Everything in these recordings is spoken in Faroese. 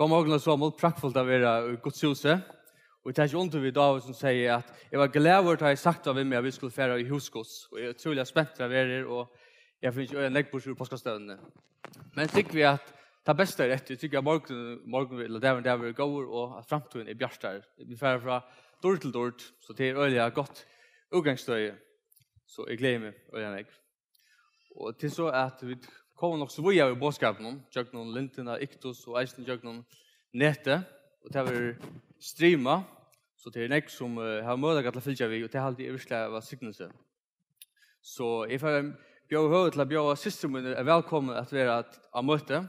God morgen og sommer, praktfullt av være i Guds huset. Og det er ikke under vi David som sier at jeg var glad over at jeg sagt av meg at vi skulle fære i husgods. Og jeg er utrolig spent av være og jeg finner ikke øye nekkbors ur påskastøvnene. Men tykker vi at det beste er rett. Jeg tykker at morgen vil det være går og at fremtiden er bjerster. Vi færer fra dårlig til dårlig, så det er øye godt utgangsstøye. Så jeg gleder meg øye nekk. Og til så at vi kommer nok så via i båtskapen, gjør noen lintina, iktus og eisen gjør noen nete, og det er streama, så det er nek som har mulighet til å fylle vi, og det er alltid virkelig av signelse. Så jeg får bjøre høyde til å bjøre siste min er velkommen at være av møte.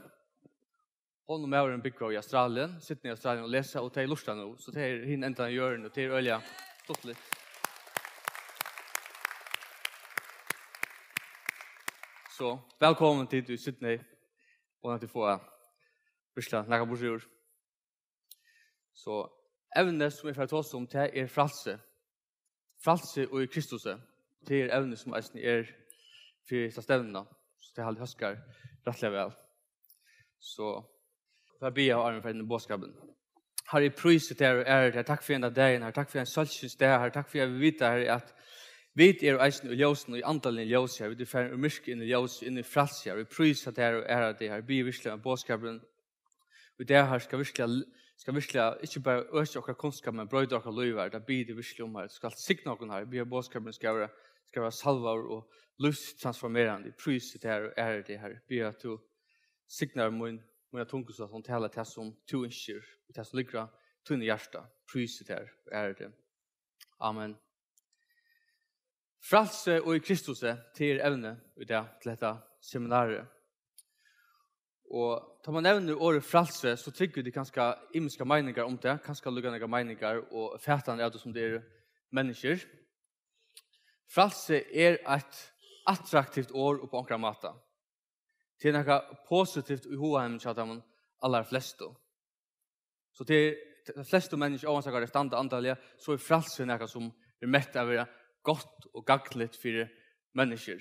Hun og med en bygger i Australien, sitter i Australien og leser, og det er lustet nå, så det er henne enda i hjørnet, og det er øye stått litt. Så velkommen til du Sydney og at du får virkelig nære bordsjord. Så evnet som jeg får ta oss om det er frelse. Frelse og i Kristus. Det er evnet som er for stevnene. Så det er alltid høsker rettelig vel. Så for jeg blir av Arne for denne båtskapen. Herre, jeg priser til dere. Takk for en av dagen her. Takk for en sølskyns dag her. Takk for jeg vil vite her at vi er eisen i ljósen og i andalen i ljós her. Vi er ferdig myrke inn i ljós, inn i frals her. Vi priser det her og ære det her. Vi er virkelig av båtskapen. Og det her skal virkelig ikke bare øke okker kunnskap, men brøyde okker løyver. Det blir det virkelig om her. Det skal sikne okker her. Vi er båtskapen skal være salvar og livstransformerende. Vi priser det her og ære det her. Vi er til sikner mine tungus og sånn tale til som to innskjer. Det som ligger tunne hjärsta. Priser det her og ære det. Amen. Frelse og i Kristus til evne i det til dette seminaret. Og tar man nevner året frelse, så tykker det ganske imenske meninger om det, ganske lukkende meninger, og fætene er det som det er mennesker. Frelse er et attraktivt år på enkla måte. Det er noe positivt i hovedheimen til de aller fleste. Så til de fleste mennesker, oansett det stande antallet, så er frelse noe som er mett av å gott og gagligt for mennesker.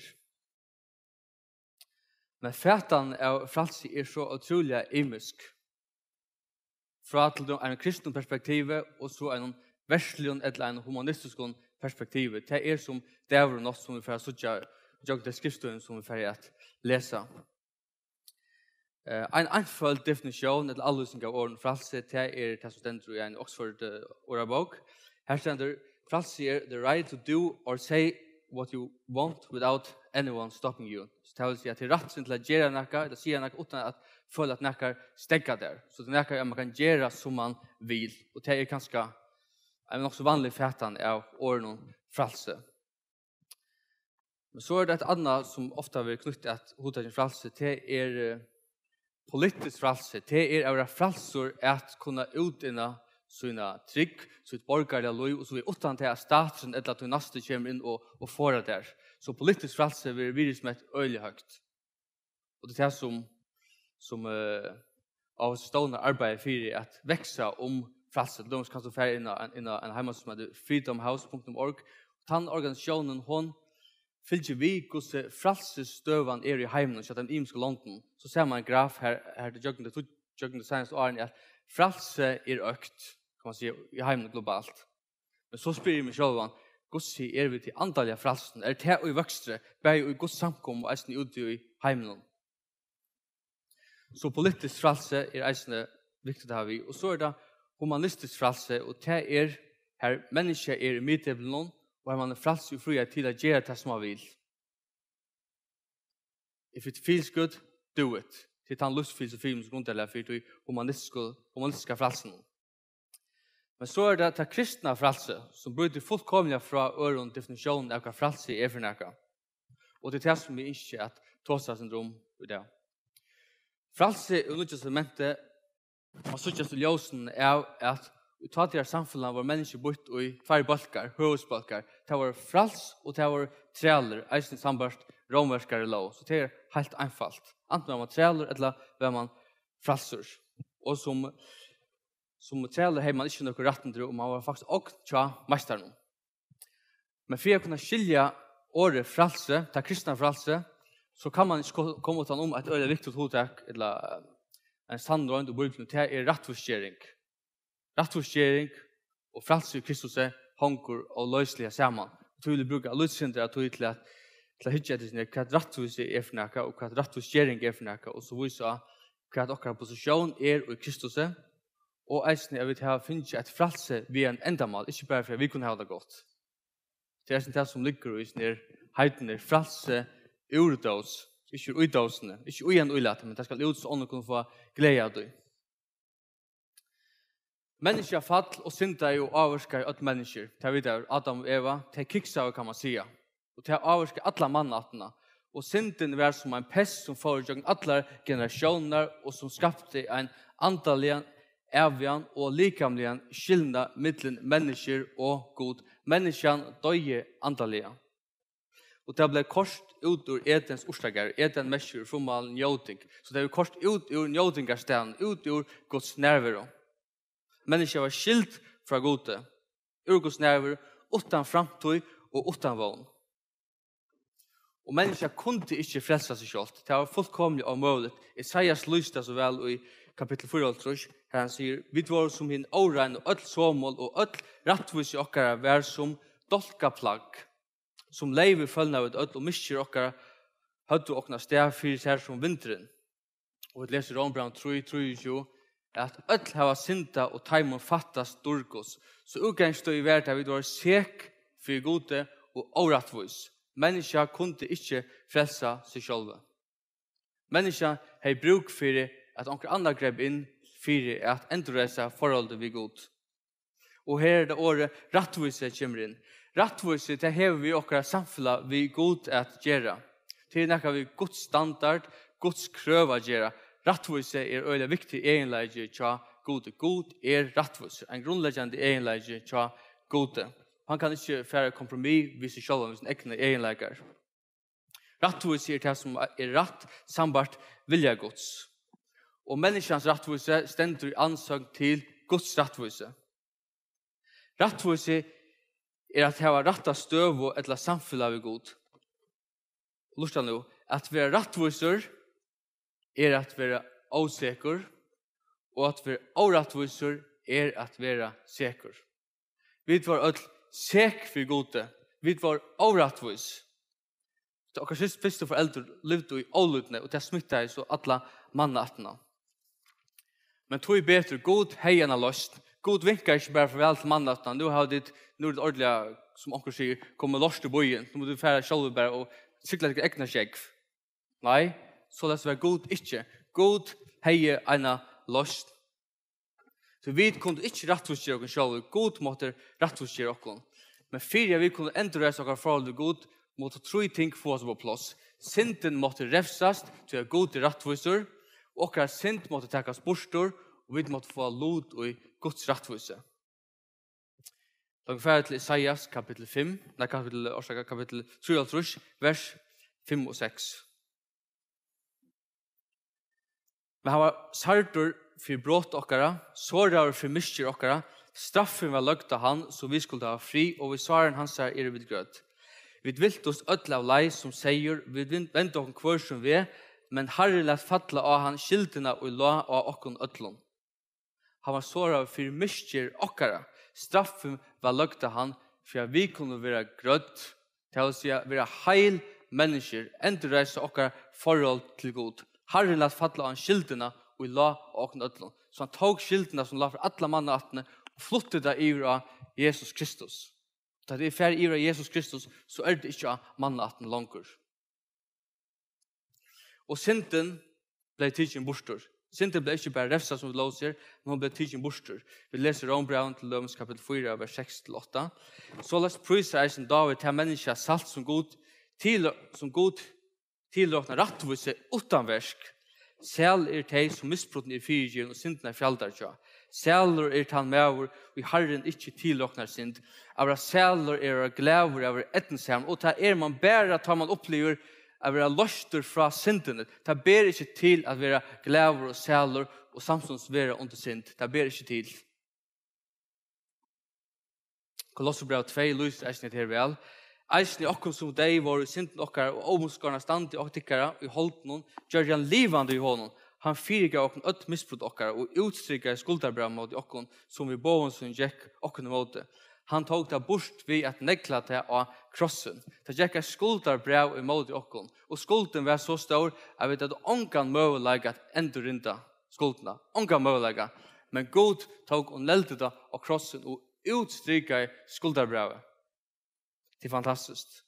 Men fætan av frelse er så utrolig imisk. Fra til en kristen perspektiv og så en verslig eller en humanistisk perspektiv. Det er som det er noe som vi får søtja og det skriftstøyen som vi får lese. En anfølt definisjon eller alløsning av orden frelse det er det som stender i en Oxford-ordabok. Her stender frelse er the right to do or say what you want without anyone stopping you. Så det vil si at det er rett til å gjøre noe, eller si noe uten at føle at noe stekker der. Så det er noe man kan gjøre som man vil. Og det er ganske en også vanlig fætan av åren frelse. Men så er det et annet som ofte vil knytte at hovedtagen frelse, det er politisk frelse. Det er å være frelser at kunne utvinne sina trygg, sitt borgerliga liv, og så vi utan til at staten eller at du neste kommer inn og får det der. Så politisk frelse vil virke som et øyelig høyt. Og det er det som av stående arbeider for at vekse frelse. De kan stå ferdig inn en hjemme som heter freedomhouse.org. Den organisasjonen, hun fyller vi hvordan frelsesstøven er i heimen, så at den imenske London. Så ser man en graf her til jøkken det seneste årene, at frelse er økt, kan man si, i heimen globalt. Men så spyr jeg meg selv, hvordan er vi til antallet av frelsen? Er det i vøkstre, bare i godt samkom og eisen ute i heimen? Så politisk frelse er eisen viktig å ha vi. Og så er det humanistisk frelse, og det er her mennesker er i midtevlen, og her man er frelse og fri til å gjøre det som man vil. If it feels good, do it. Det er den lustfilosofien som grunndeler for de humanistiske frelsen. Men så er det den kristne frelse, som bryter fullkomlig fra øren definisjonen av hva frelse er for noe. Og det er det som vi ikke at tåser syndrom i det. Frelse i Nye testamentet, og sørgest til ljósen, er at vi tar til samfunnet hvor mennesker bort i flere balkar, høvesbalkar. Det var frels, og det var trealer, eisen sambart, romverskare lov. Så det er helt einfalt. Enten var man trealer, eller var man frelser. Og som trealer har man ikke noe retten til, og man var faktisk også tja mesteren. Men for å kunne skilje året frelse, det kristne frelse, så kan man ikke komme utenom et øyelig viktig hovedtak, eller en sannrøynd og Bibelen, det rattforskjering. Rattforskjering og frelse i Kristus hongur og løslige sammen. Du vil bruke løssyndere til at hitje etter sinne hva rattvise for noe, og hva rattforskjering for noe, og så viser hva okkar posisjon i Kristus, og eisne jeg vil ha finne et frelse via en endamal, ikke bare for at vi kunne ha det godt. Det det som ligger i sinne heitene, frelse urdås, ikke uidåsene, ikke uigjen uilate, men det skal ut så ånden kunne få glede av det. Mennesker fall og synda jo avvarska i alle mennesker. Det videre Adam og Eva, det kiksa kan man säga. Og det avvarska alla mannatene. Og synden var som en pest som foregått alle generationer og som skapte en antalian, evjan og likamlian skillnad mittlen mennesker og god. Menneskjan døye antalian. Og det ble korst ut ur Edens orsaker, Eden mennesker, fromalen njoting. Så det ble korst ut ur njotingarstedet, ut ur Guds nærvaro. Mennesker var skilt fra gode, ur Guds nærvaro, utan framtøy og utan vogn. Og mennesker kunne ikke frelsa seg selv. Det var fullkomlig omøvelig. Isaias lyste så vel i kapittel 4, her han sier, vi var som hin årein og öll såmål og öll rattvis i okkara vær som dolkaplagg, som leiver følna av öll og miskjer okkara hødde okna steg fyrir seg som vinteren. Og vi leser Rombrand 3:23, at öll hava synda og taimon fattast durgos. Så utgangstøy i verda vi var sek fyrir gode og årattvis. Menneska kunde ikke frelsa seg sjálva. Menneska hei bruk fyrir at onker andre grep inn fyrir at endurreisa forholdet vi god. Og her det året rattvise kommer inn. Rattvise, det hever vi okkara samfunnet vi god at gjera. Det nekka vi Guds standard, Guds krøv at gjera. Rattvise øyla viktig egenleie tja gode. God rattvise, en grunnleggende egenleie tja gode. Han kan ikke fære kompromiss hvis seg selv om sin egne egenleger. Rattvise det som ratt sambart vilja Guds. Og menneskans rattvise stender i ansøk til Guds rattvise. Rattvise at hava ratta støv og etla samfunnet av god. Lustan nå, at være rattviser at være osäker, og at være orattviser at være sikker. Vi var öll sek for gode. Vi var orattvis. Det var kanskje første foreldre levde i ålutne, og det smittet så alle mannattene. Men tog bedre, god heiene løst. God vinker ikke bare farvel til mannattene. Nå er det ordentlig, som onker sier, kommer løst til bøyen. Nå må du fære selv bare og sykle til egna skjegg. Nei, så det skal være god ikke. God heiene løst. Så vi kunne ikke rettforskjøre oss selv. God måtte rettforskjøre oss. Men fyrir vi kunne endurreise oss forhold til god, måtte 3 ting få oss på plass. Synden måtte refsast til at god er rettviser, og okkar synd måtte takas bostor, og vi måtte få lod i Guds rettviser. Da vi ferdig til Isaias kapittel 3, vers 5 og 6. Men han var sardur for brott okkara, sårar for miskjer okkara, straffen var løgt av han, så vi skulle ha fri, og vi svaren hans vid grøt. Vi vilt oss ødla av lei som sier, vi vente okken kvør som vi, men Herre lett fatla av han skildina og la av okken ødlom. Han var såra for miskjer okkara, straffen var løgt av han, for at vi kunne være grøtt, til å si være heil mennesker, endreise okkara forhold til god. Herre lett fatla av han skildina og la av okken ødlom. Så han tog skildina som la for alle mannattene, og flottet det i av Jesus Kristus. Da det fer i av Jesus Kristus, så det ikke av mannatten langer. Og synden ble tidsen borster. Synden ble ikke bare refsa som vi låser, men hun ble tidsen borster. Vi leser Rombrand til Løvens kapittel 4, vers 6-8. Så les prøyser eisen David til mennesker salt som god tilråkner rattvise utan versk. Sel teg som misbrotten i fyrtjen og synden fjaldar tja. Selur han mever, og Herren ikke tilråkner synd. Avra selur glæver av etensam, og ta man bare tar man opplever av løster fra syndene. Ta ber ikke til at være glæver og selur, og samsons være under synd. Ta ber ikke til. Kolosserbrev 2, lyser eisen her vel. Eisen i okkom som deg var i synden okkar, og omskarna stand i oktikkara, i holden, gjør han livande i honom. Han fyriga och ett missbrott okkar och utstryka skuldarbrev mot okkon som vi boven som gick okkon emot. Han tog det bort vid att negla det av krossen. Det gick skuldarbrev emot okkon. Och skulden var så stor att vi hade ångan möjlighet att ändrinda skuldena. Ångan möjlighet. Men Gud tog och nälte det av krossen och utstryka skuldarbrevet. Det är fantastiskt.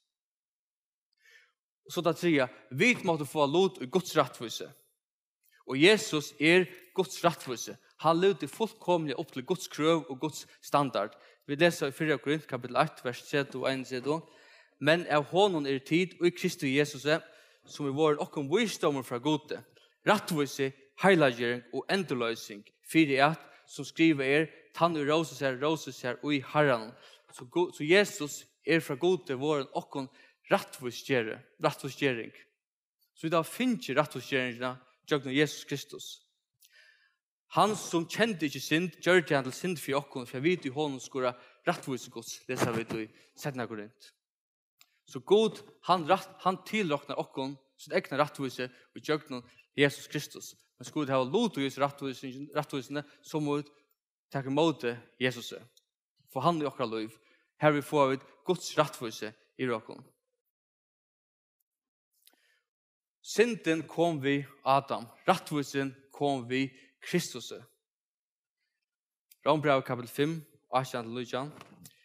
Så det tredje, vi måste få lot i Guds rättvise. Och Jesus Guds rättvise. Han levde fullkomligt upp till Guds krav och Guds standard. Vi läser i 4 Korint kapitel 1, vers 3 och 1. Men av honom tid och i Kristus Jesus som vår och visdomar från Gud. Rättvise, heilagjering och endurlösning. För att som skriver tann och roses här och i Herren. Så Jesus från Gud vår och rättvisgering. Så idag finns rättvisgeringarna genom Jesus Kristus. Han som kände inte synd, gör det han till synd för oss, för vi i honom skulle rättvisa Guds. Det sa vi i 2 Korint. Så Gud, han tillräknar oss sitt egna rättvisa och genom Jesus Kristus. Men skulle ha lot och just rättvisarna som mot ta emot Jesus. För han i våra liv. Här vi får vi Guds rättvisa i oss. Synden kom vi Adam. Rättvisan kom vi Kristus. Rombrev kapitel 5, 18-19.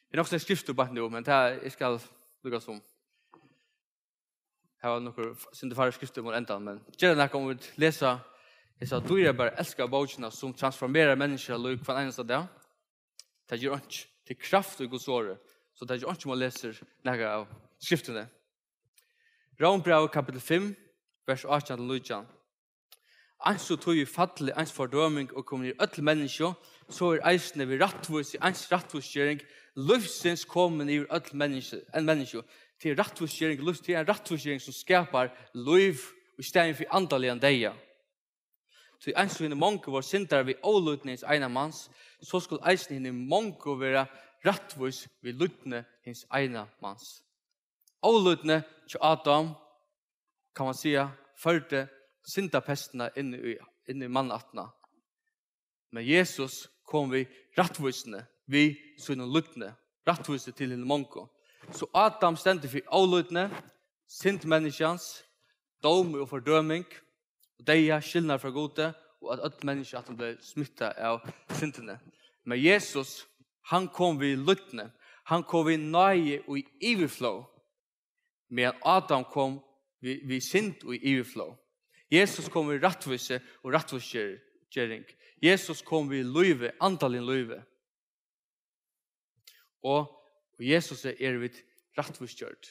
Det är också en skrift bara nu, men det här jag ska lukka som. Här var några syndefärre skrifter mot ändan, men gärna kommer vi läsa. Jag sa, du bara älskar bøkene som transformerar människor och liv hver eneste dag. Det gör inte till kraft och Guds ord. Så det gör inte om man läser några av skriftene. Rombrev kapitel 5, vers 18-19. Eins så tog vi fattelig, eins fordøming og kommer i ødel menneske, så eisene vi rettvis, eins rettvisgjering, livsens kommer i ødel menneske, til rettvisgjering, til en rettvisgjering som skapar liv, i stedet for andalig enn deg. Så eins så henne mange var sintere vi ålutnings ena mans, så skulle eisene henne mange være rettvis vi lutne hens ena mans. Ålutne til Adam, kan man säga, förde syndapesterna in i mannattna. Men Jesus kom vi rättvisne, vi sina lutne, rättvisne till en monko. Så Adam stände för avlutne, syndmänniskans, dom och fördömning, och deja skillnad från gode, och att alla människor att de blev smittade av syndene. Men Jesus, han kom vi lutne, han kom vi nöje och i överflow. Men Adam kom vi synd och i överflow. Jesus kom i rättvise och rättvisgering. Jesus kom vi löve, antalligen löve. Och Jesus vi rättvisgjord.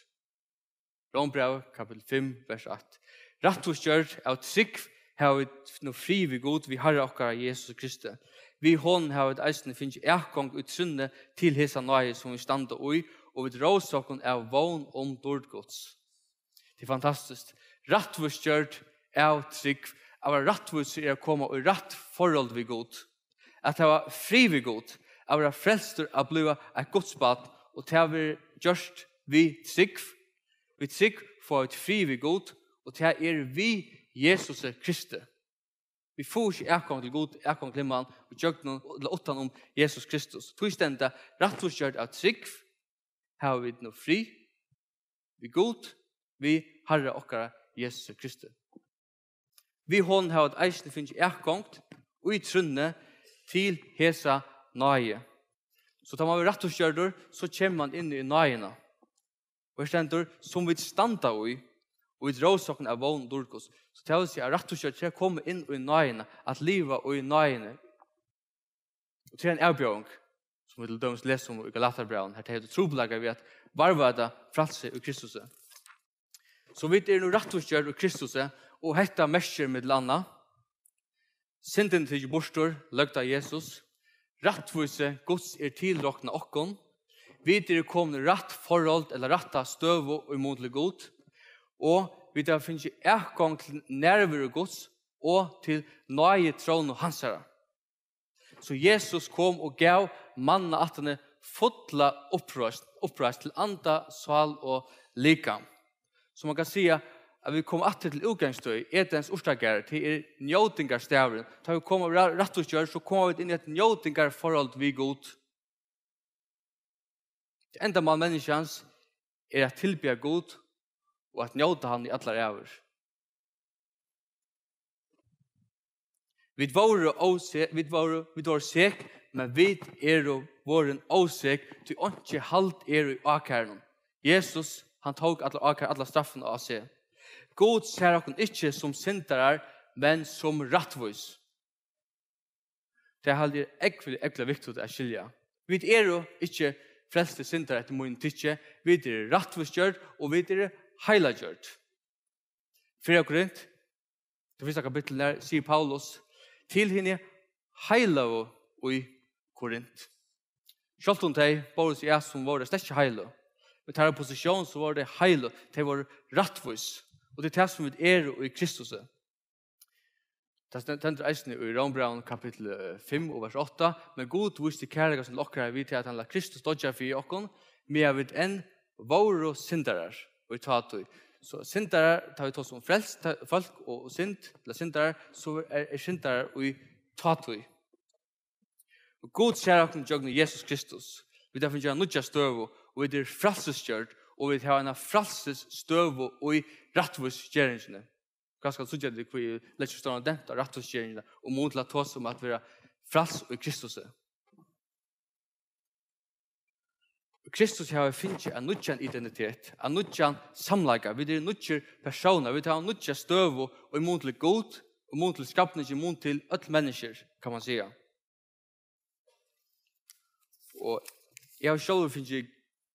Rombrev kapitel 5, vers 8. Rättvisgjord av trygg har vi nå fri vid god, vi har okkara Jesus Kristus. Vi hon har et eisne finnes ergang ut synne til hesa nøye som vi standa ui, og vi råsaken av vogn om dårdgods. Det er fantastisk. Rättvisgjord av trygg, av rättvis å komme og rett forhold vid god. At det var fri vid god, av frelster å bli et godsbad, og til å være gjørst vi trygg. Vi trygg får et fri vid god, og til vi Jesus Kristus. Vi får ikke ergang til god, ergang til himmelen, og gjøgnen eller åttan om Jesus Kristus. Tog stända rättvisgjord av trygg, her har vi nå fri, vi god, vi Herre okkara Jesus Kristus. Vi hon har et eisne finnes ergang, og i trunne til hesa nøye. Så tar man rättvisgjord, så kommer man inn i nøyene. Og her stender, som vi standa i, og i råsaken av vogn dårgås. Så det vil si at rättvisgjord til å komme inn i nøyene, at livet og i nøyene. Og til en avbjørning, som vi til dømes leser om i Galaterbrevn, her til å trobelaga vi at varvada fralse i Kristus. Så vi nå rättvisgjord i Kristus, og hetta mesjer med landa. Synden til borstor, løgta Jesus. Rättvise Guds tilråkna okkon. Vi kommet rett forhold, eller retta støv og imodlig god. Og vi finnes ergang til nærvere Guds, og til nøye tron og hansara. Så Jesus kom og gav manna at han fotla oppreist til anda, sval og likam. Så man kan säga at vi kommer alltid til utgangsstøy, Edens orsaker, til njøtingarstavren. Da vi kommer rett og slett, så kommer vi inn i et njøtingarforhold vi god. Det enda man menneskens at tilbe god, og at njøta han i alle æver. Vi var sek, men vi våren åsek, til ikke halt i akæren. Jesus, han tog alle straffen av seg. God ser oss ikke som syndere, men som rattvis. Det er aldri ekkert viktig å skilje. Vi ikke fleste syndere etter min tidsje, vi rattvisgjørt, og vi heilagjørt. 4 Korint, det første kapittel der, sier Paulus, til henne heila og i Korint. Selv om de bare sier som var det ikke heila. Men tar en posisjon så var det heila, de var rattvis. Og det er det som vi og i Kristus. Det stender eisen i Rombraun kapittel 5 og vers 8. Men god viste kærlighet som lokker vi til at han la Kristus dodja for okken, men jeg vet enn våre syndarer og i tatøy. Så syndare, tar vi tar som frelst folk og synd, eller syndare, så syndare og i tatøy. Og god ser okken jøgne Jesus Kristus. Vi derfor gjør nødja støv, og vi frelsesgjørt, og vi har en frelsesstøv og i rattvisgjøringene. Ganske sudja det hvor vi letter stående dent av rattvisgjøringene, og mot til å ta som at vi er frels og i Kristus. Kristus har finnet en nødjan identitet, en nødjan samlaga, vi er nødjan personer, vi har nødjan støv og imot til god, og imot til skapning, imot til alle mennesker, kan man säga. Og jeg har selv finnet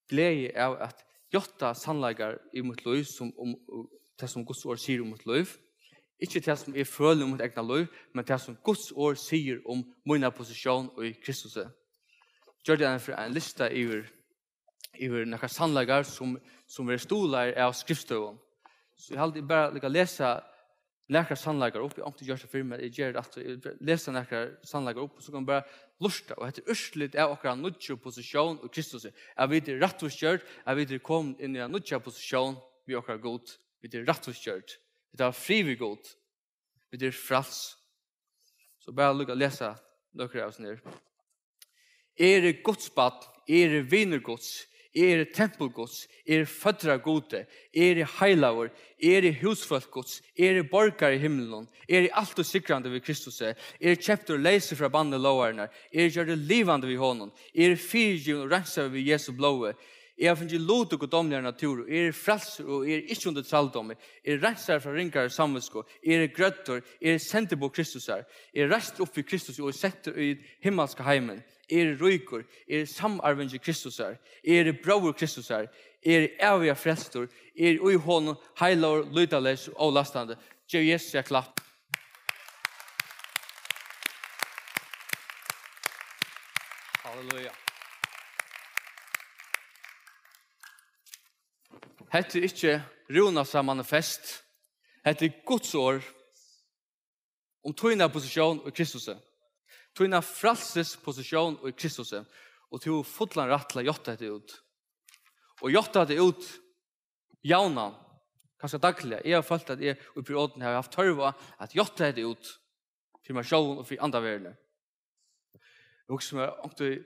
glede av at jotta sannlagar i mitt liv, som det som Guds ord sier om mitt liv, ikke det som jeg føler om mitt egna liv, men det som Guds ord sier om min posisjon i Kristus. Gjør det en lista over noen sannlagar som er stolar av skriftstøven. Så jeg har alltid bare lese några sannlagar upp. Jag har inte gjort det för mig. Jag gör att läsa några sannlagar upp, så kan man bara lusta. Och det är ursligt av åkra nudja position i Kristus. Jag vet det rättvisgjort. Jag vet det kom in i en nudja position vi åkra god. Vi det rättvisgjort. Vi har fri vi god. Vi det frals. Så bara lukka läsa några av oss ner. Det godsbad, det vinergods, det tempelgods, det födra gode, det heilaver, det husfolkgods, det borgar i himmelen, det allt och sikrande vid Kristus, det köpt och läser från banden lovarna, det gör det livande vid honom, det fyrgiven och rensar vid Jesu blåe, det har funnit lot och godomliga natur, det frälser och det inte under tralldom, det rensar från ringar samvetsko, det gröttor, det sänder på Kristus, det rest upp i Kristus och sätter i himmelska heimen, rykor, samarvenge Kristus bror Kristus eviga frälstor, i honom heilar, lydales och lastande. Ge Jesus en klapp. Halleluja. Hette ikke Runasa manifest. Hette Guds år om tøyna posisjon i Kristus. Tøyna fralses posisjon i Kristus. Og til fotland rett til å gjøre det ut. Og gjøre det ut jauna, kanskje daglig. Jeg har følt at jeg i perioden har haft tørva at gjøre det ut til meg selv og for andre verden. Jeg husker meg, jeg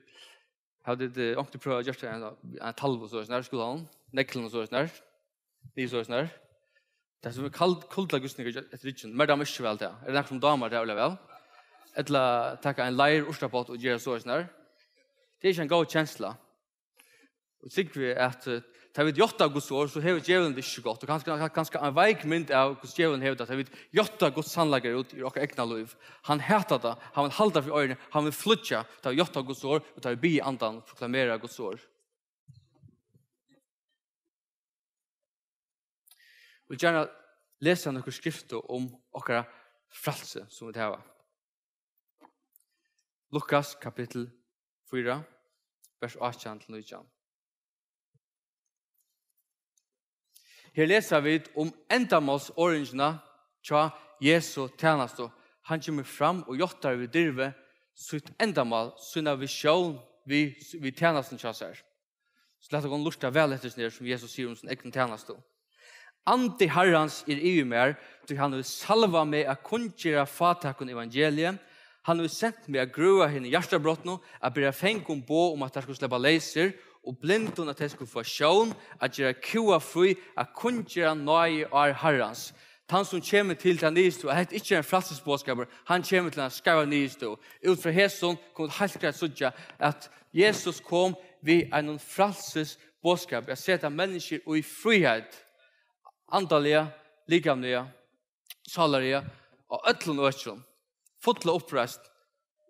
hadde ikke prøvd å gjøre en talv og sånn her i skolen, neklen og sånn her, de sånn her. Det er som kulda gusninger etter rikken, men det er mye vel det. Er det noe som damer det, eller vel? Eller takka en leir urstapott og gjøre sånn her. Det er ikke en god kjensla. Og sikker vi at da vi gjort av Guds år, så har vi djevelen det ikke godt. Og kanskje en veik mynd av Guds djevelen har at da vi gjort av Guds sannlager ut i okker egna liv. Han heter det, han vil halda for øynene, han vil flytja da vi gjort av Guds år, og da vi bi andan proklamera Guds år. Vi vil gjerne lese noen skrifter om okkara frelse som vi har. Lukas kapittel 4, vers 18-19. Her leser vi om endamålsåringene tja Jesu tjeneste. Han kommer fram og gjør vi dirve sitt endamål, sin visjon vi tjenesten tja seg. Så lett å gå lurt vel etter sånn som Jesus sier om sin egen tjeneste. Ante Herrans i mer, du han har salva meg a kunngjera fatakon evangeliet, han har sendt meg a grua henne hjertabrottno, a byrja fengon bo om at de skulle sleppa leiser, og blindun at de skulle få sjån, at gjera kua fri, a kunngjera nøye ar Herrans. Han som kommer til den nyeste, og det ikke en frelsesbådskaper, han kommer til den skarva nyeste. Ut fra Heson kom det helt greit sudja at Jesus kom vid en frelsesbådskap. Jeg ser at mennesker og i frihet, andalige, likamlige, salarie, og øtlund og øtlund, fotla oppreist,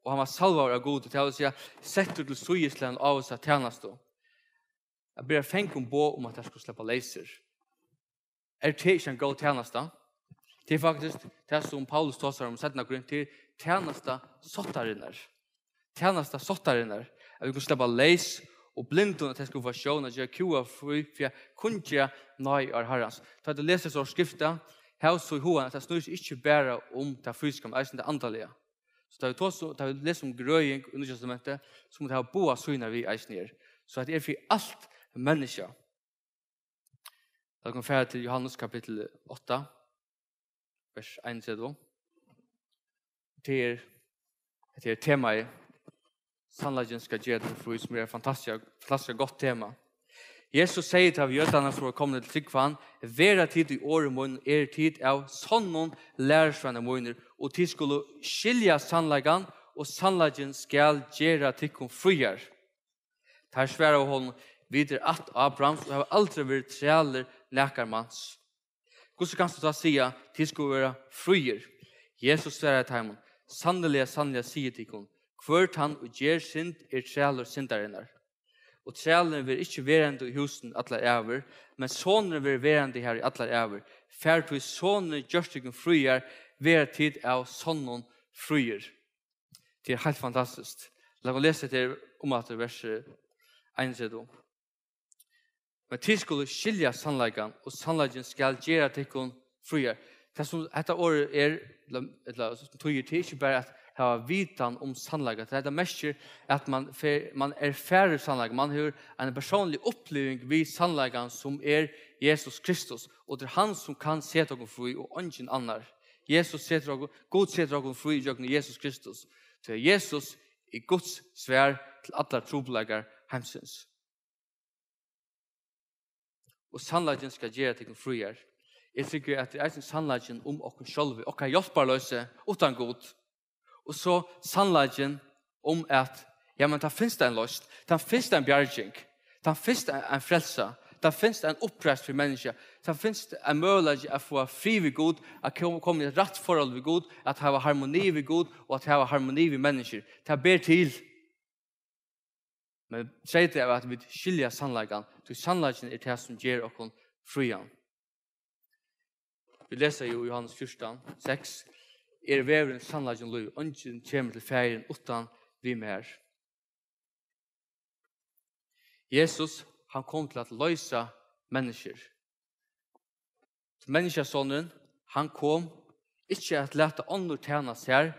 og han var salvar av god, til å si, setter til sugeslen av oss av tjeneste. Jeg ber fengt bo om at jeg skulle slippe leiser. Det ikke en god tjeneste? Det faktisk det som Paulus tåsar om settene grunn til tjeneste sottarinner. Tjeneste sottarinner. At vi kunne slippe leis og blindun at jeg skulle få sjån at jeg kua fri, for jeg kunne ikke nøy av Herrens. Da jeg leser så skriftet, her så i hoen at jeg snur ikke bare om det fysiske, men det andalige. Så da vi leser om grøying i Nye Testamentet, så må det ha boa syner vi eisen her. Så at det for alt mennesker. Da kommer ferdig til Johannes kapittel 8, vers 1-2. Det er temaet sannleggen skal gjøre det for som er et fantastisk godt tema. Jesus sier til jødene for å komme til tryggvann, «Vera tid i året munn tid av sånne lærersvenner munner, og tid skulle skilja sannleggen, og sannleggen skal gjøre tykkum frier.» Det er svære å holde videre at Abraham så har aldri vært trealer nekarmans. Hvordan kan du da si at de skulle være frier? Jesus svarer til ham, sannelig sier til ham, hvert han og gjør synd trealer syndarinnar. Og trealene vil ikke verande i husen atler æver, men sånne vil verande her i atler æver. Fær til sånne gjørstikken frier, vera tid av sånne frier. Det er helt fantastisk. La oss lese det om at det verset 1-2. Men tid skulle skilja sannleggen, og sannleggen skal gjøre til hun frier. Det som dette året eller tog til ikke bare at ha vitan om sannleggen. Det er mest at man færre sannleggen. Man har en personlig oppleving vid sannleggen som Jesus Kristus. Og det er han som kan sette oss fri, og ingen annar. God setter oss fri i Jesus Kristus. Så Jesus er Guds svær til alle trobeleggere hemsens. Og sannleggen skal gjøre til frier. Jeg tykker at det er en sannleggen om oss selv, og kan hjelperløse uten god. Og så sannleggen om at ja, men det finnes det en løst, det finnes det en bjerging, det finnes det en frelse, det finnes det en opprest for mennesker, det finnes det en mulighet å få fri ved god, at komme i et rett forhold ved god, at ha harmoni ved god, og at ha harmoni ved mennesker. Det ber til. Men sier det at vi skiljer sannleggen, så sannleggen er det som gjør oss frian. Vi leser jo i Johannes 14:6, veveren sannleggen lov, ønsken kommer til ferien utan vi mer. Jesus, han kom til at løse mennesker. Menneskesonen, han kom ikke at lete ånder tjene seg,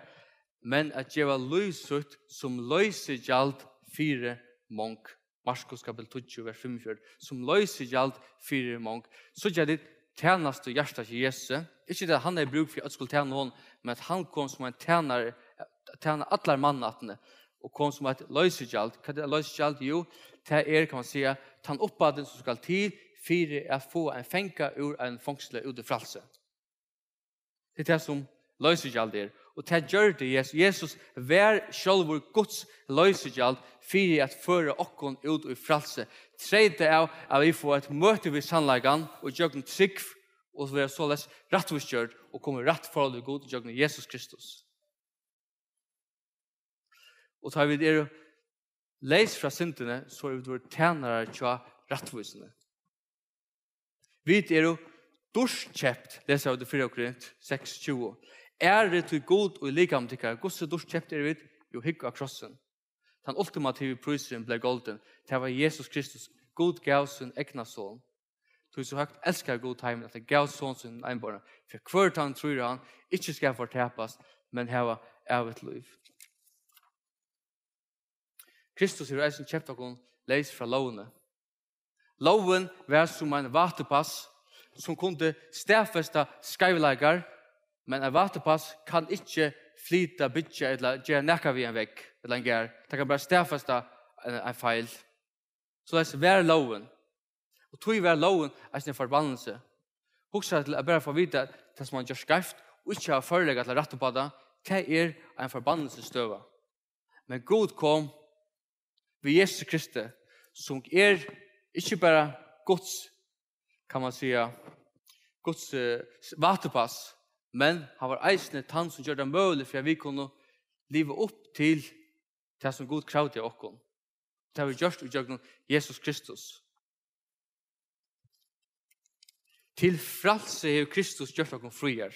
men at gjøre løsut som løsegjald 4 monk. Marskos kapitel 20, vers 45. Som løsegjald 4 monk. Så gjør det tjeneste hjertet til Jesus. Ikke det han bruk for at skulle tjene noen, men at han kom som en tjener alle mannatene, og kom som et løsegjald. Hva er løsegjald? Jo, det kan man si, han oppaden som skal til, for å få en fenka ur en fangsle ut i frelse. Det er det som løsegjald er. Og det gjør det Jesus. Jesus vær selv Guds løsegjald for å føre okken ut i frelse. Tredje er at vi får et møte ved sannleggen og gjør en trygg og være således rettvisgjørt og komme rett forhold til Gud og gjør Jesus Kristus. Og tar vi det leis fra syndene, så vi våre tjenere til rettvisene. Vi jo dorskjøpt, leser vi det 4 Korint 6:20. Det til god og likam til hva? Gosse dorskjøpt vi? Jo, hygg av krossen. Den ultimative prisen ble golden. Det var Jesus Kristus. God gav sin egna son. Du så høyt elskar god heimen at det gav son sin einborna. For hvert han tror han ikke skal fortapes, men heva evet liv. Kristus er eisen kjøpt og leis fra lovene. Loven var som en vatepass som kunde stedfesta skreiveleggar, men en vaterpass kan ikke flyta bytja eller gjøre nekka vi en vekk, eller en gær. Det kan bare stedfesta en feil. Så det er vær loven. Og tog vær loven er sin forbannelse. Hugsa til å bare få vite det som man gjør skreft, og ikke ha forelegget til å rette på det, det er en forbannelsesstøve. Men Gud kom ved Jesus Kristi, som er ikke bare Guds, kan man säga, Guds vaterpass, men han var eisende tann som gjør det mulig for at vi kunne leve opp til det som Gud kravde av oss. Det har vi gjort utgjøkken Jesus Kristus. Til frelse har Kristus gjort oss frier.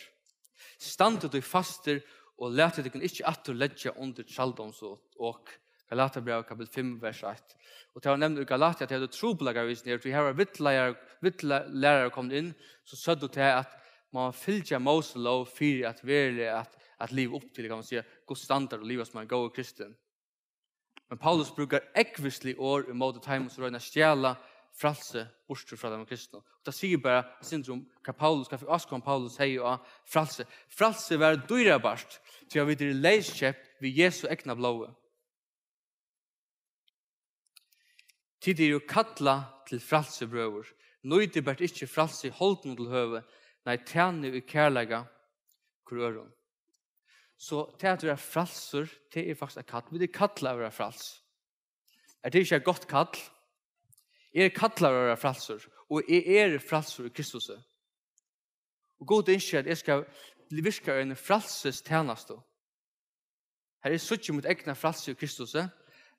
Standet og faster og lærte dere ikke at du ledger under traldoms og Galaterbrevet kapitel 5 vers 1. Og det var nemlig i Galatia at jeg hadde trobelager vist ned, for her var vittlærere kommet inn, så sa du til at man fyllde Moses lov for at virkelig at liv opp til, kan man si, god standard og livet som en god kristen. Men Paulus bruker ekvislig år i måte time som røyner stjæla fralse bortsett fra de kristne. Og det sier bare syndrom hva Paulus, hva Askom Paulus sier om fralse. Fralse var dyrebart til å videre leiskjøpt ved Jesu egna blåe. Tid er jo kattla til fralse brøver. Nøyde bært ikke fralse i holden til høve, nei tjene i kærlega kurøren. Så til at vi er fralser, det er faktisk et kall. Vi er kattla å være frals. Er det ikke et godt kall? Jeg er kattla å være fralser, og jeg er fralser i Kristus. Og god innskjer at jeg skal virke en fralses tjeneste. Her er suttje mot egna fralse i Kristus,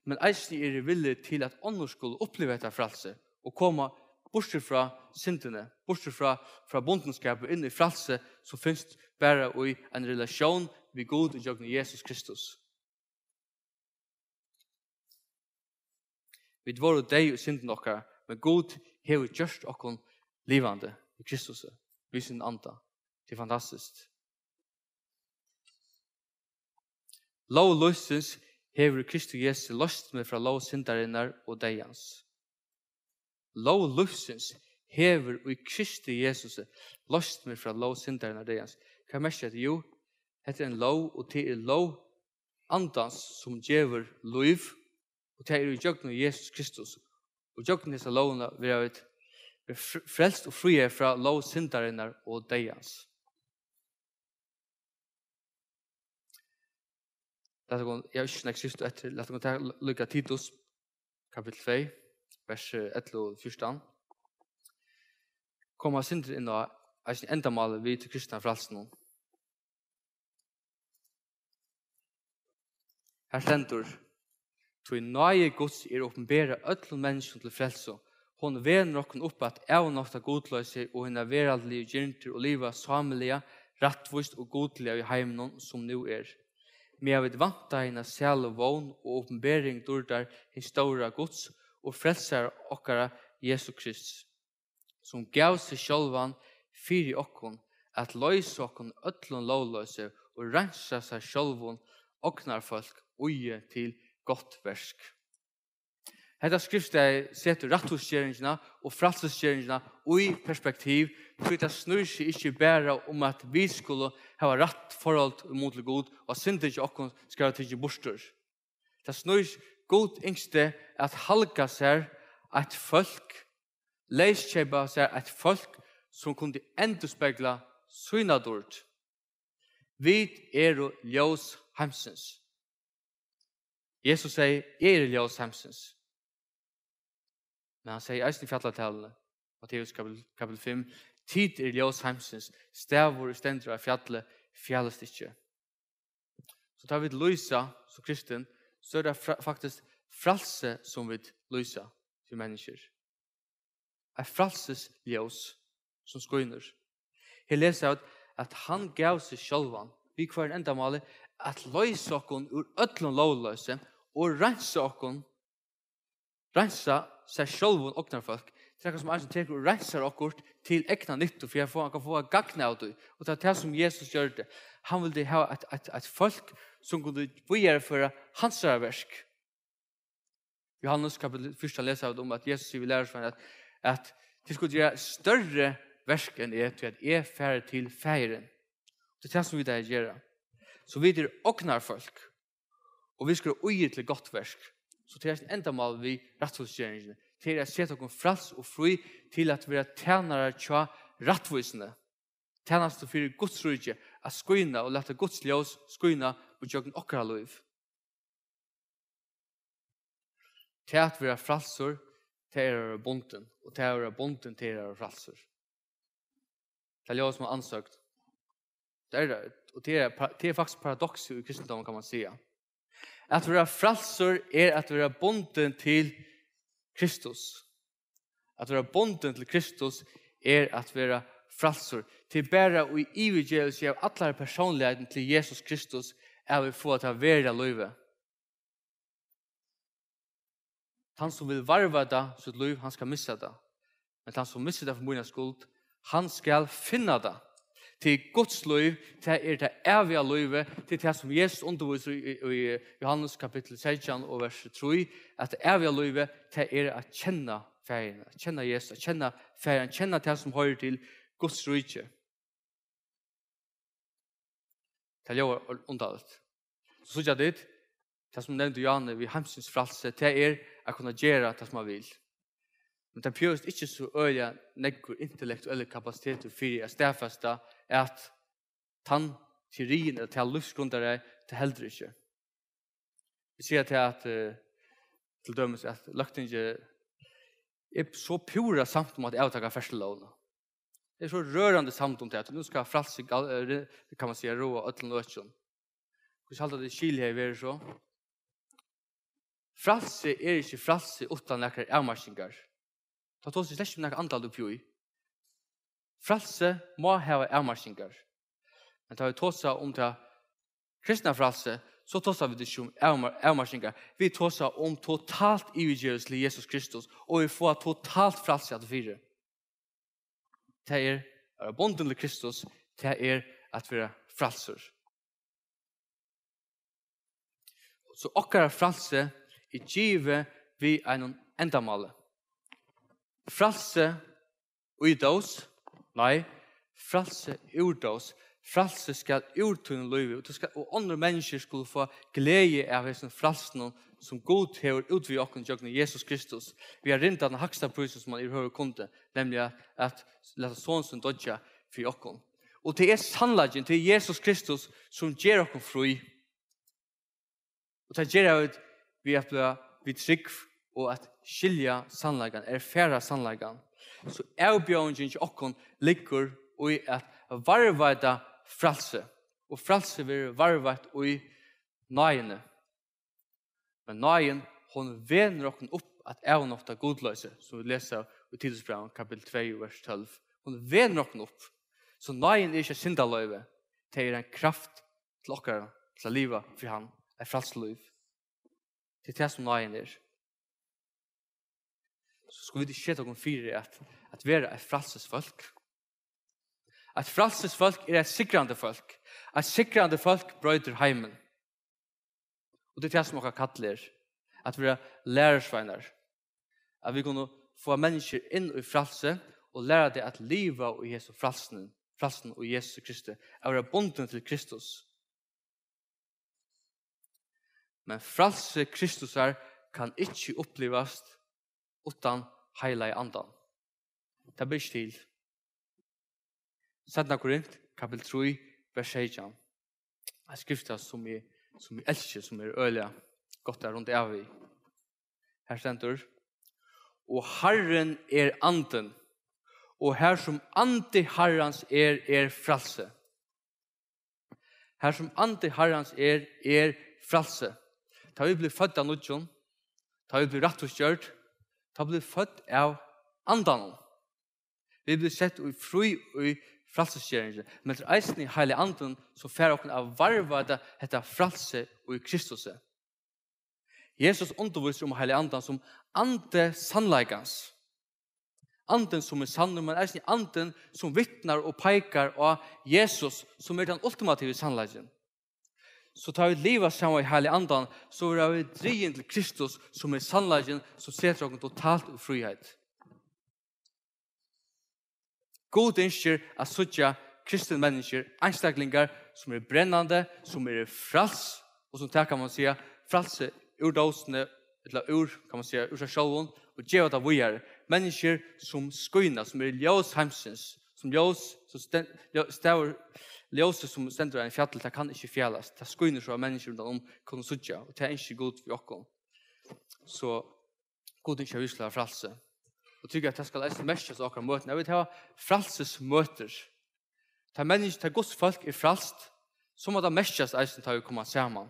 men eisni er villig til at ånder skulle oppleve etter fralse og komme bortsett fra syndene, bortsett fra bondenskapet inn i fralse som finnes bare i en relasjon med Gud og gjennom Jesus Kristus. Vi var deg og synden okkar, men Gud har gjort okkon livande i Kristus, vi sin anda. Det er fantastisk. Lov løsens hever Kristus Jesus løst med fra lov syndarinnar og deians. Lov løsens hever i Kristus Jesus løst med fra lov syndarinnar og deians. Hva er mest? Jo, det er en lov, og det er lov andans som gjever liv, og det er i jøgnen Jesus Kristus. Og jøgnen disse lovene vil ha frelst og frie fra lov syndarinnar og deians. Jeg har ikke snakket skrift etter. La oss ta lukka Titus, kapitel 2, vers 11 og 14. Kommer synder inn og er endamålet vi til kristne frelsen. Her stendur, «Tui nøye Guds er åpenbæra ødlun mennesken til frelse. Hon vener okken opp at evnokta godløse og henne veraldlige gyrnter og liva samelige, rattvist og godlige i heimen som nu er. Men jeg vil vanta henne selv og vogn og åpenbæring dårdar historia Guds og frelser okkara Jesu Krist, som gav seg sjølvan fyri okkon at løyse okkon ødlun lovløse og rensa seg sjølvun okknar folk uje til godt versk. Hetta skriftet setter ratthusgjøringene og frelsesgjøringene i perspektiv, for det snur seg ikke bare om at vi skulle ha rett forhold mot Gud, og synder ikke okken skal ha tidlig borster. Det snur god yngste at halga seg et folk, leiskjøpa seg et folk som kunne endurspegla synadord. Vi er ljós heimsens. Jesus sier, jeg er ljós heimsens. Men han sier eisen i fjallatallene, Matteus kapitel 5, tid er ljós heimsens, stavur i stendur av fjallet, fjallest ikke. Så tar vi til lysa, som kristen, så er det faktisk fralse som vi lysa til mennesker. Er fralses ljós som skoiner. Jeg leser at han gav seg sjálvan, vi kvar en endamåle, at løysa okkon ur öllun lovløse, og rensa okkon, rensa seg sjálvun oknarfolk. Det er som er som teker og rensar okkort til egna nytto, for han kan få gagna av det. Og det er det som Jesus gjør det. Han ville ha et folk som kunne bøyere for hans versk. Johannes kapitel 1 leser om at Jesus vil lære oss at det skulle gjøre større versk enn til at jeg færre til feiren. Det som vi der gjør. Så vi oknar folk, og vi skal uge til godt versk. Så det en enda mal vi rettvisgjøringen, til å se dere frals og fri til at vi tjenere tja rettvisende. Tjeneste for Guds rydde, at skoina og lette Guds ljøs skoina og gjøkken okra liv. Til at vi fralsor, til bonden, og til bonden til fralsor. Det ljøs som ansøkt. Og det faktisk paradoks i kristendommen, kan man si. At vi fralsor at vi bonden til Kristus. At vi bonden til Kristus at vi fralsor. Til bare og i ivergjørelse av alle personligheten til Jesus Kristus vi få til å være livet. Han som vil varve det sitt liv, han skal missa det. Men han som misser det for min skuld, han skal finne det. Til Guds liv, til det evige livet, til det som Jesus underviser i Johannes kapittel 16 og vers 3, at det evige livet til å kjenne ferien, kjenne Jesus, kjenne ferien, kjenne det som hører til Guds rike. Det er underligt. Så sier jeg dit, det som nevnte Janne, vi hemsyns fralse, det å kunne gjøre det som man vil. Men det behøves ikke så øye negger intellektuelle kapasiteter for å stedfeste at teorien eller til livsgrunndere til heller ikke. Vi sier til at til dømes at løgtinge så pura samt om at jeg avtaker fersellovene. Det så rørende samt om det at nå skal fralse, kan man si, råa øtlen og øtlen. Hvordan halter det skilje i være så? Fralse ikke fralse utan nekker avmarsingar. Da tås det slett om nekker antall oppjøy. Fralse må ha avmarsingar. Men da vi tås om det kristna fralse, så tås vi det ikke om avmarsingar. Vi tås om totalt ivergjørelse til Jesus Kristus, og vi får totalt fralse at fire. Det bonden til Kristus, det at vi fralser. Så okkar fralse givet vi en endamale. Fralse uidås, nei, fralse urdos. Fralse skal urtunne livet, og andre mennesker skulle få glede av hessen fralsen som god hever utvid okken jøkken Jesus Kristus. Vi har rintet den haksta prisen som man i høyre kunde, nemlig at lette sånn som dodja for okken. Og det sannlagen til Jesus Kristus som gjør okken fri. Og det gjør vi at vi trygg og at skilja sannlagen, færre sannlagen. Så avbjørningen til okken ligger i at varvaida fralse. Og fralse vil varvaid i nøyene. Men nøyen, hun vener okken opp at avnåkta godløse, som vi leser i Tidesbraun, kapittel 2, vers 12. Hun vener okken opp. Så nøyen ikke syndaløyve, det en kraft til okkara, til å liva for han, fralseliv. Det det som nøyen Så skal vi ikke se noen fire at være et fralsesfolk. Et fralsesfolk et sikrande folk. Et sikrande folk brøyder heimen. Og det det som dere kaller at vi lærersveiner. At vi kunne få mennesker inn i fralse og lære det at livet i Jesu fralsen og Jesus Kristus er å være bonden til Kristus. Men fralse Kristus kan ikke oppleves utan heila i andan. Det blir ikke til. 2. Korint, kapittel 3, vers 16. Jeg skrifter som jeg elsker, som øyelig godt rundt av i. Her stender, og Herren anden, og her som ande Herrens fralse. Her som ande Herrens fralse. Da vi blir født av nødjon, da vi blir rett og skjørt, da blir født av andan. Vi blir sett i fri og i fralseskjøringen, men til eisen i heilig anden, så fer okken av varvada etter fralse og i Kristus. Jesus underviser om heilig anden som ande sannleikans. Anden som sann, men eisen i anden som vittnar og peikar av Jesus, som den ultimative sannleiken. Så tar vi livet sammen i heilig andan, så er vi drien til Kristus som sannleiken, som setter oss totalt i frihet. God ønsker at søtja kristne mennesker, einstaklingar som brennande, som frals, og som kan man säga fralse ur dåsene, eller ur, kan man säga, ur seg sjålen, og gjør det videre. Mennesker som skøyner, som ljøs heimsens, som ljøs, som ljóset som stender i en fjall, det kan ikke fjellas. Det skøyner så av mennesker rundt kunne søtja, og det ikke godt for oss. Så god ikke visla fralse. Og tykker at det skal eisen mestes akkurat møten. Jeg vil ha fralsesmøter. Ta mennesker, ta Guds folk fralst, så må det mestes eisen ta å komme sammen.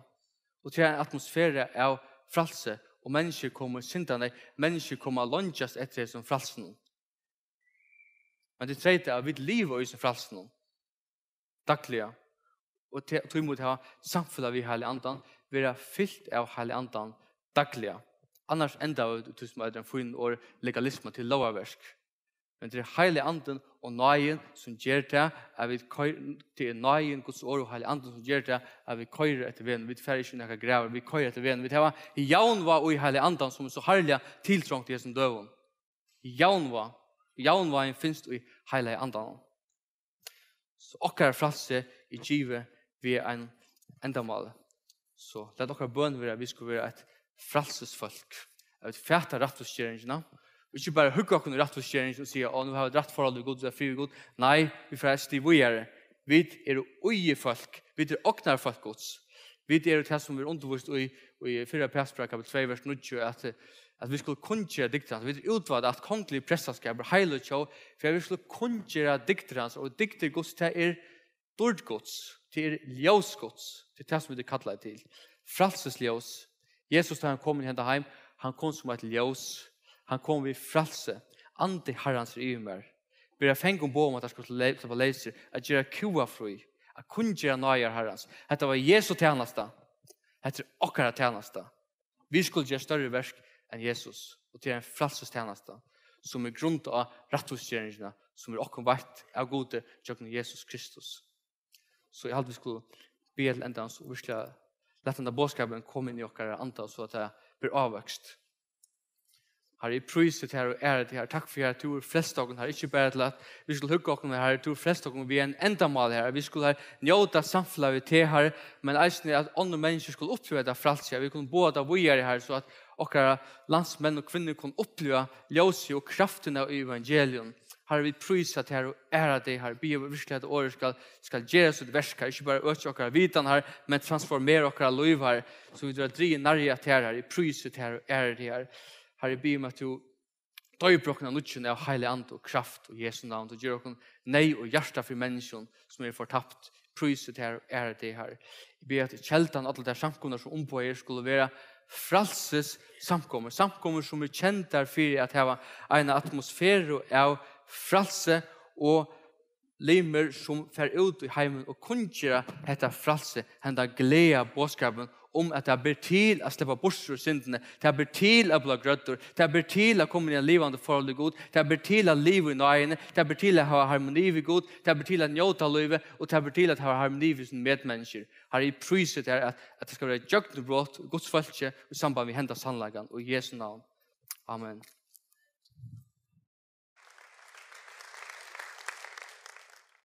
Og til en atmosfære av fralse, og mennesker kommer syndene, mennesker kommer lønges etter som fralsen. Men det tredje er at vi lever i som fralsen. Dagliga. Og til imot ha samfunnet vi heilig andan, vi fyllt av heilig andan dagliga. Annars enda vi som en fin år legalisme til lovaversk. Men det heilig anden og nøyen som gjør det, at vi til nøyen, Guds år og heilig anden som gjør det, at vi køyrer etter veien, vi fer ikke noen graver, vi køyrer etter veien, vi tar jaunva og i heilig anden som så herlig tiltrångt i sin døven. Jaunva finnes i heilig anden. Så okkar fralse i givet vi en endamål. Så det okkar bøn være at vi skulle være et fralsesfolk. Et fæta rettforskjøringene. Ikke bare hugga oss rettforskjøringen og sier, nå har vi et rettforhold til Gud, det fri Gud. Nei, vi får stig videre. Vi uje folk. Vi oknar folk Guds. Vi det som vi undervist i 4. Petrus kapitel 2, vers 9, at vi skulle kunngjøre dikterans. Vi utvalgte at kongelige prestaskaper, heilig tjå, for vi skulle kunngjøre dikterans, og dikter Guds, det dård Guds, det ljøs Guds, det det som vi kallar det til. Fralsesljøs. Jesus, da han kom inn hjem, han kom som et ljøs. Han kom vid fralse. Ande herrans rimer. Vi har fengt på om at han skulle på leser, at gjøre kua fri, at kunngjøre nøyer herrans. Dette var Jesu tjeneste. Dette okkara tjeneste. Vi skulle gjøre større verk enn Jesus, og til en fralsestjeneste, som grunn av rettforskjøringene, som okkom vært av gode tjøkken Jesus Kristus. Så jeg hadde vi skulle be til enda, så virkelig lette denne bådskapen komme inn i okkara antall, så at det blir avvokst. Herre, jeg priser til her og ære til her. Takk for at du flest av her, ikke bare til at vi skulle hugge oss her, du flest av vi en endamål her. Vi skulle njøte samfunnet til her, men eisen at andre mennesker skulle oppleve det frelse. Vi kunne både være her, så at okkara landsmenn og kvinner kunne oppleve ljøse og kraften av evangelium. Herre, vi priser til her og ære til her. Be virkelig at året skal gjøre oss et versk her, ikke bare øke okkara vitan her, men transformere okkara liv her, så vi drar dri nærje til her. Jeg priser til her og ære til her. Herre, be om at du døybrokna nutjen av heilig and og kraft og Jesu navn, og gjør okkur nei og hjärsta for mennesken som fortapt, pryset her og ære det her. Jeg ber at kjeltan alle der samkommer som ombøyer skulle være fralses samkommer som kjent der for at hava en atmosfære av fralse og limer som fer ut i heimen og kunngjera hetta fralse, henda gleda bådskapen om at det ber til å slippe bort fra syndene, det ber til å bli grøtter, det ber til å komme i en livende forhold til Gud, det ber til å leve i nøyene, det ber til å ha harmoni ved Gud, det ber til å njøte av livet, og det ber til å ha harmoni ved sine medmennesker. Her er priset her at det skal være et jøgnebrott, Guds følelse, i samband med hendes sannleggen, og i Jesu navn. Amen.